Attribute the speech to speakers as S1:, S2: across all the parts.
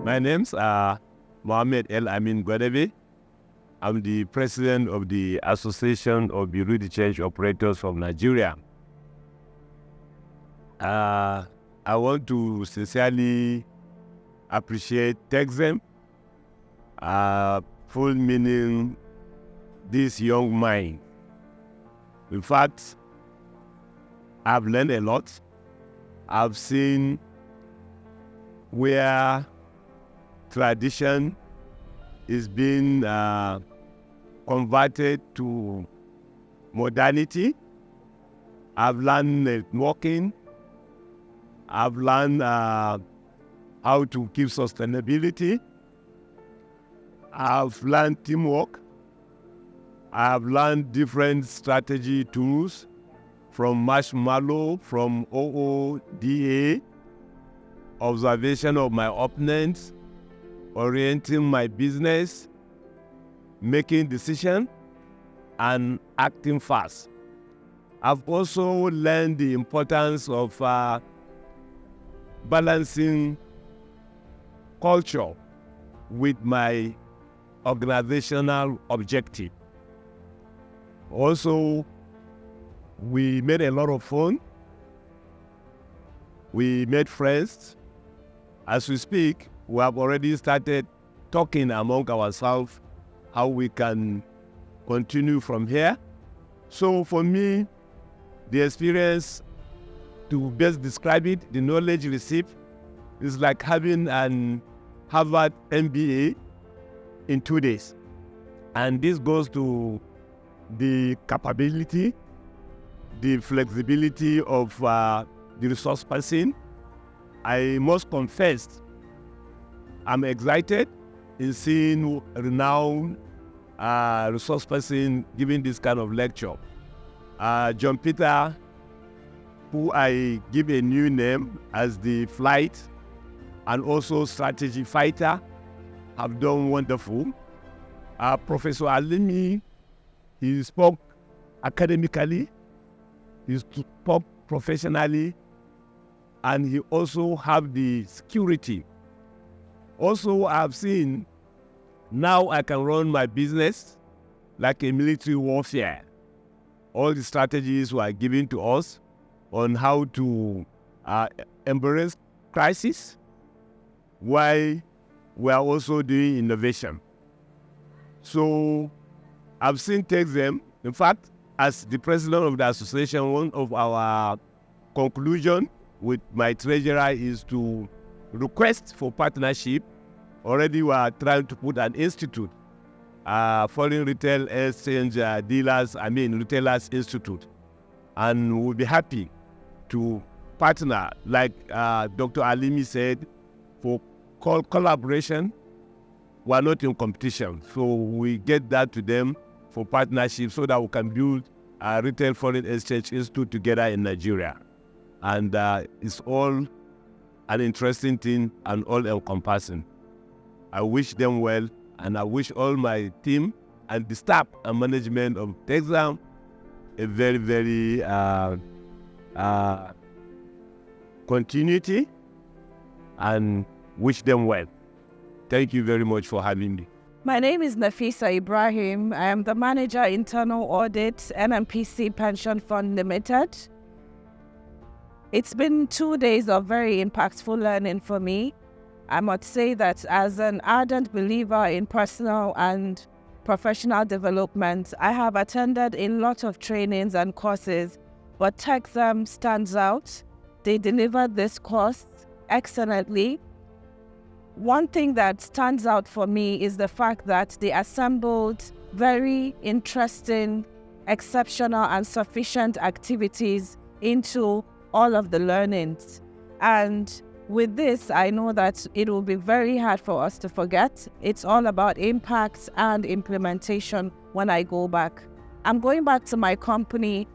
S1: My name's Mohammed El Amin Gwadebe. I'm the president of the Association of Bureau de Change Operators from Nigeria. I want to sincerely appreciate TechZem, full meaning this young mind. In fact, I've learned a lot. I've seen where tradition is being converted to modernity. I've learned networking. I've learned how to keep sustainability. I've learned teamwork. I've learned different strategy tools from Marshmallow, from OODA, observation of my opponents, orienting my business, making decisions, and acting fast. I've also learned the importance of balancing culture with my organizational objective. Also, we made a lot of fun. We made friends. As we speak, we have already started talking among ourselves how we can continue from here. So for me, the experience, to best describe it, the knowledge received is like having an Harvard MBA in 2 days. And this goes to the capability, the flexibility of the resource person. I must confess, I'm excited in seeing renowned resource person giving this kind of lecture. John Peter, who I give a new name as the flight and also strategy fighter, have done wonderful. Professor Alimi, he spoke academically, he spoke professionally, and he also have the security. Also, I've seen now I can run my business like a military warfare. All the strategies were given to us on how to embrace crisis while we are also doing innovation. So I've seen TechZem. In fact, as the president of the association, one of our conclusions with my treasurer is to request for partnership. Already we are trying to put an institute, foreign retail exchange retailers institute. And we'll be happy to partner, like Dr. Alimi said, for collaboration. We're not in competition. So we get that to them for partnership so that we can build a retail foreign exchange institute together in Nigeria. And it's all an interesting thing and all encompassing. I wish them well, and I wish all my team and the staff and management of TechZem a very, very continuity, and wish them well. Thank you very much for having me.
S2: My name is Nafisa Ibrahim. I am the manager, internal audit, NMPC Pension Fund Limited. It's been 2 days of very impactful learning for me. I must say that as an ardent believer in personal and professional development, I have attended a lot of trainings and courses, but TechZem stands out. They delivered this course excellently. One thing that stands out for me is the fact that they assembled very interesting, exceptional, and sufficient activities into all of the learnings. And with this, I know that it will be very hard for us to forget. It's all about impact and implementation when I go back. I'm going back to my company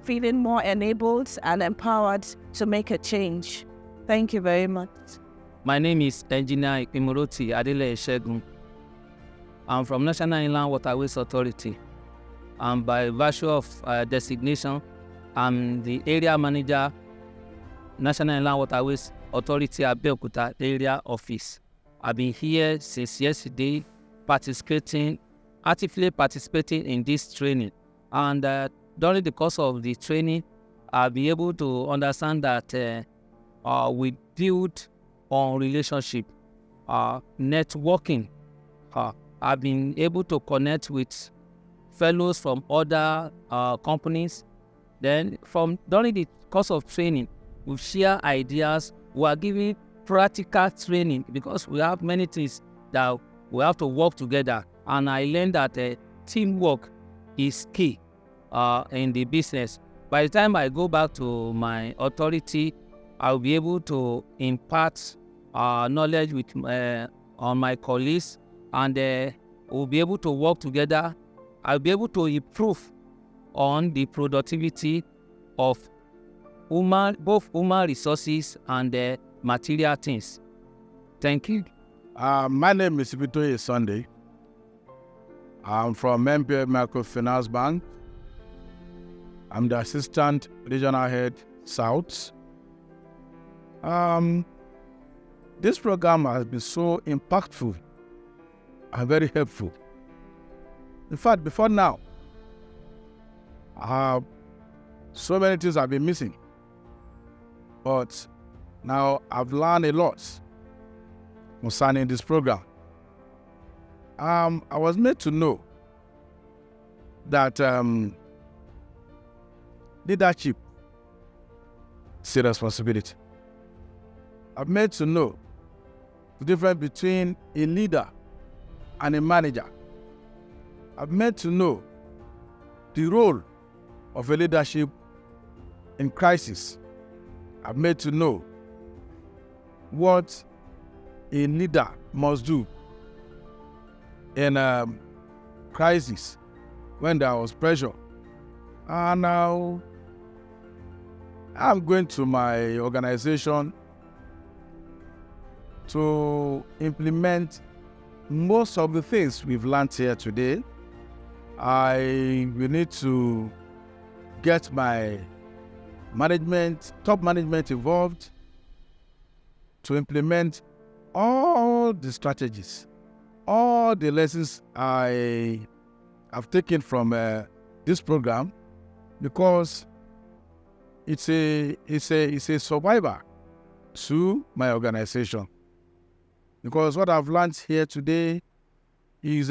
S2: feeling more enabled and empowered to make a change. Thank you very much.
S3: My name is Engineer Imuroti Adele Shegun. I'm from National Inland Waterways Authority. And by virtue of designation, I'm the area manager, National Inland Waterways Authority Abeokuta Area Office. I've been here since yesterday, actively participating in this training. And during the course of the training, I'll be able to understand that we build on relationship, networking. I've been able to connect with fellows from other companies. Then during the course of training, we share ideas. We are giving practical training because we have many things that we have to work together. And I learned that teamwork is key in the business. By the time I go back to my authority, I'll be able to impart knowledge on my colleagues, and we'll be able to work together. I'll be able to improve on the productivity of both human resources and material things. Thank you.
S4: My name is Ibitoye Sunday. I'm from MPF Microfinance Bank. I'm the Assistant Regional Head South. This program has been so impactful and very helpful. In fact, before now, so many things have been missing. But now I've learned a lot concerning this program. I was made to know that leadership is a responsibility. I've made to know the difference between a leader and a manager. I've made to know the role of a leadership in crisis. I've made to know what a leader must do in a crisis when there was pressure. And now I'm going to my organization to implement most of the things we've learned here today. I will need to get my top management involved to implement all the strategies, all the lessons I have taken from this program, because it's a survivor to my organization. Because what I've learned here today is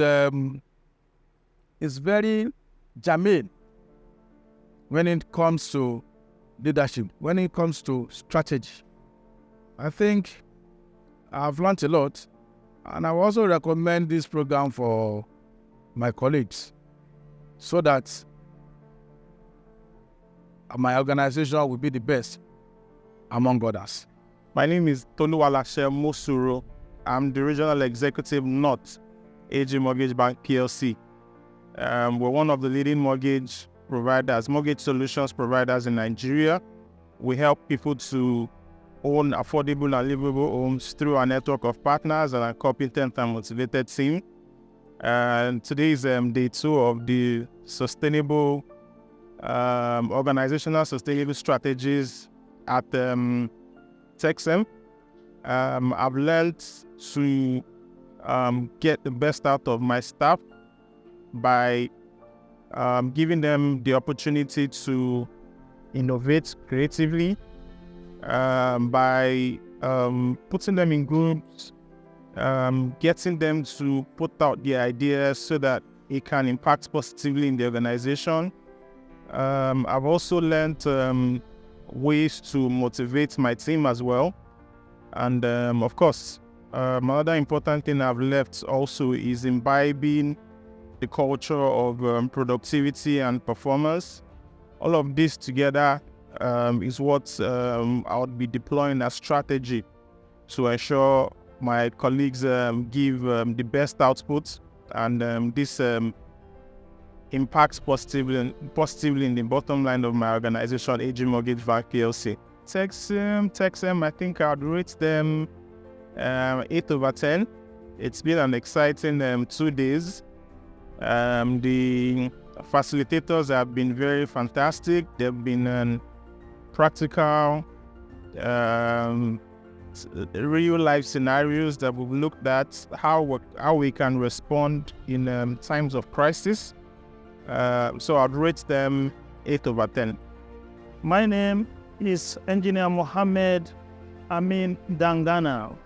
S4: very germane when it comes to leadership, when it comes to strategy. I think I've learned a lot, and I also recommend this program for my colleagues so that my organization will be the best among others.
S5: My name is Toluwalashe Musuro. I'm the Regional Executive North, AG Mortgage Bank PLC. We're one of the leading mortgage solutions providers in Nigeria. We help people to own affordable and livable homes through our network of partners and a competent and motivated team. And today is day 2 of the sustainable organizational sustainable strategies at TechSem. I've learned to get the best out of my staff by giving them the opportunity to innovate creatively, by putting them in groups, getting them to put out their ideas so that it can impact positively in the organization. I've also learned ways to motivate my team as well. And of course, another important thing I've left also is imbibing the culture of productivity and performance. All of this together is what I would be deploying as strategy to ensure my colleagues give the best output, and this impacts positively in the bottom line of my organization, AG Mortgage Bank PLC. TechSem, I think I'd rate them 8/10. It's been an exciting 2 days. The facilitators have been very fantastic. They've been practical, real life scenarios that we've looked at how we can respond in times of crisis. So I'd rate them 8 over 10. My name is Engineer Mohammed Amin Dangana,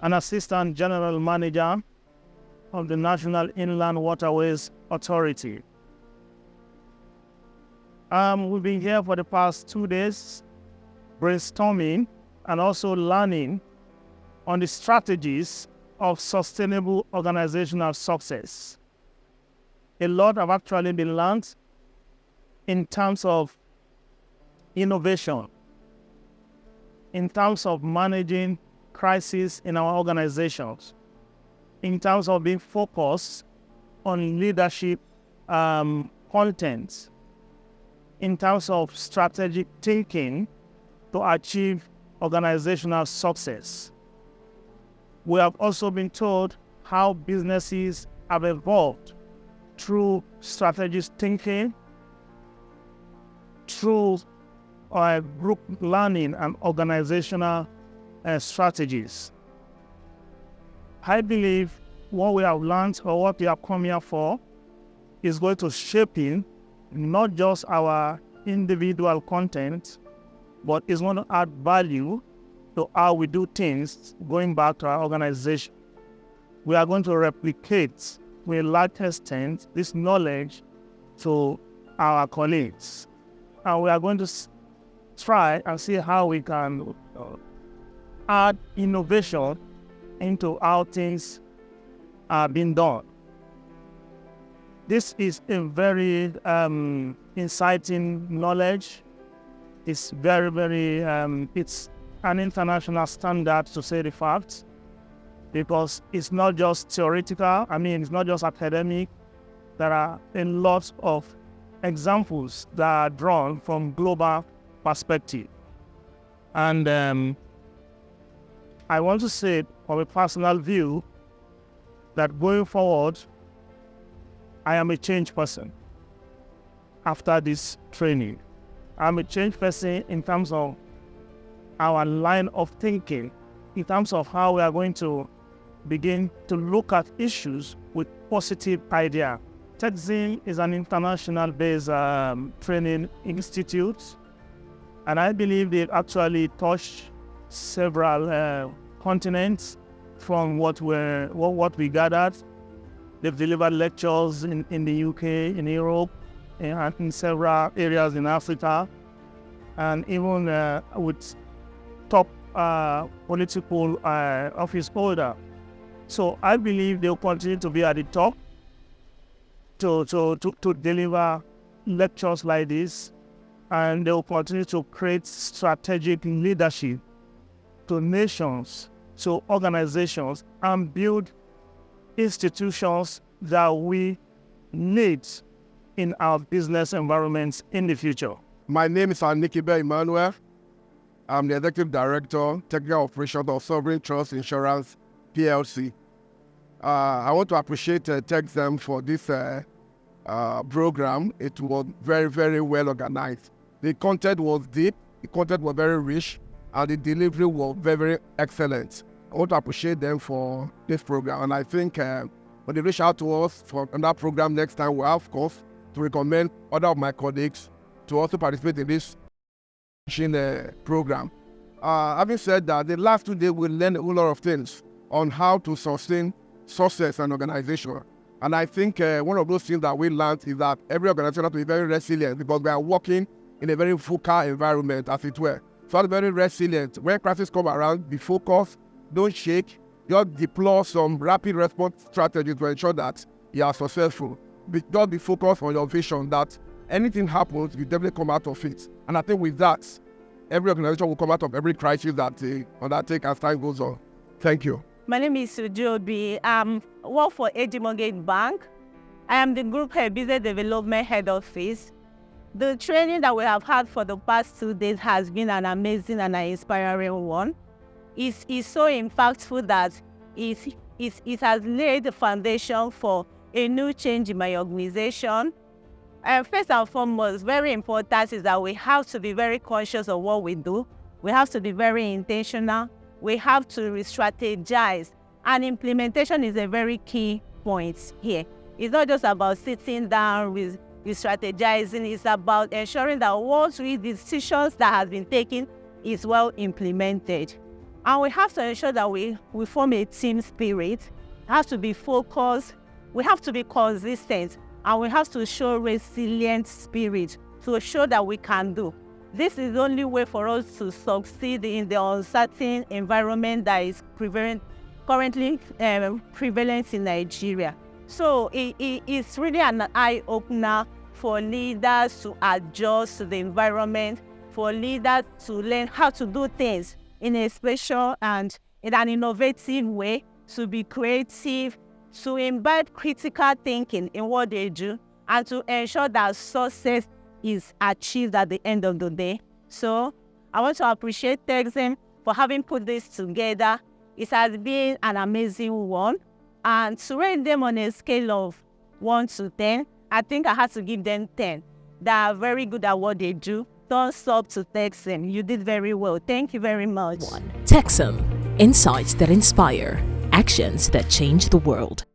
S5: an Assistant General Manager of the National Inland Waterways Authority. We've been here for the past 2 days brainstorming and also learning on the strategies of sustainable organizational success. A lot have actually been learned in terms of innovation, in terms of managing crises in our organizations, in terms of being focused on leadership content, in terms of strategic thinking to achieve organizational success. We have also been told how businesses have evolved through strategic thinking, through group learning and organizational strategies. I believe what we have learned or what we have come here for is going to shaping not just our individual content, but it's going to add value to how we do things going back to our organization. We are going to replicate to a large extent this knowledge to our colleagues. And we are going to try and see how we can add innovation into how things are being done. This is a very inciting knowledge. It's very, very, it's an international standard, to say the fact, because it's not just theoretical. It's not just academic. There are a lot of examples that are drawn from global perspective. And I want to say from a personal view that going forward, I am a changed person after this training. I'm a changed person in terms of our line of thinking, in terms of how we are going to begin to look at issues with positive idea. TechZim is an international-based training institute, and I believe they've actually touched several continents from what we gathered. They've delivered lectures in the UK, in Europe, and in several areas in Africa, and even with top political office holder. So I believe they'll continue to be at the top to deliver lectures like this, and they'll continue to create strategic leadership to nations, to organizations, and build institutions that we need in our business environments in the future.
S6: My name is Anikibe Emmanuel. I'm the Executive Director, Technical Operations of Sovereign Trust Insurance, PLC. I want to appreciate TechZim for this program. It was very, very well organized. The content was deep, the content was very rich, and the delivery was very, very excellent. I want to appreciate them for this program. And I think when they reach out to us for another program next time, we'll have, of course, to recommend other of my colleagues to also participate in this program. Having said that, the last 2 days we learned a whole lot of things on how to sustain success and organization. And I think one of those things that we learned is that every organization has to be very resilient, because we are working in a very VUCA environment, as it were. So it's very resilient. When crises come around, be focused, don't shake, just deploy some rapid response strategies to ensure that you are successful. Just be focused on your vision that anything happens, you definitely come out of it. And I think with that, every organization will come out of every crisis that they undertake as time goes on. Thank you.
S2: My name is Sujobi. I work for AG Mortgage Bank. I am the Group Head Business Development Head Office. The training that we have had for the past 2 days has been an amazing and an inspiring one. It's so impactful that it has laid the foundation for a new change in my organization. First and foremost, very important is that we have to be very conscious of what we do. We have to be very intentional. We have to re-strategize. And implementation is a very key point here. It's not just about sitting down with strategizing. It's about ensuring that what decisions that has been taken is well implemented. And we have to ensure that we form a team spirit. It has to be focused. We have to be consistent. And we have to show resilient spirit to show that we can do. This is the only way for us to succeed in the uncertain environment that is currently prevalent in Nigeria. So it's really an eye-opener for leaders to adjust to the environment, for leaders to learn how to do things in a special and in an innovative way, to be creative, to embed critical thinking in what they do, and to ensure that success is achieved at the end of the day. So I want to appreciate Texim for having put this together. It has been an amazing one. And to rate them on a scale of 1 to 10, I think I had to give them 10. They are very good at what they do. Thumbs up to Texim. You did very well. Thank you very much.
S7: Texim. Insights that inspire. Actions that change the world.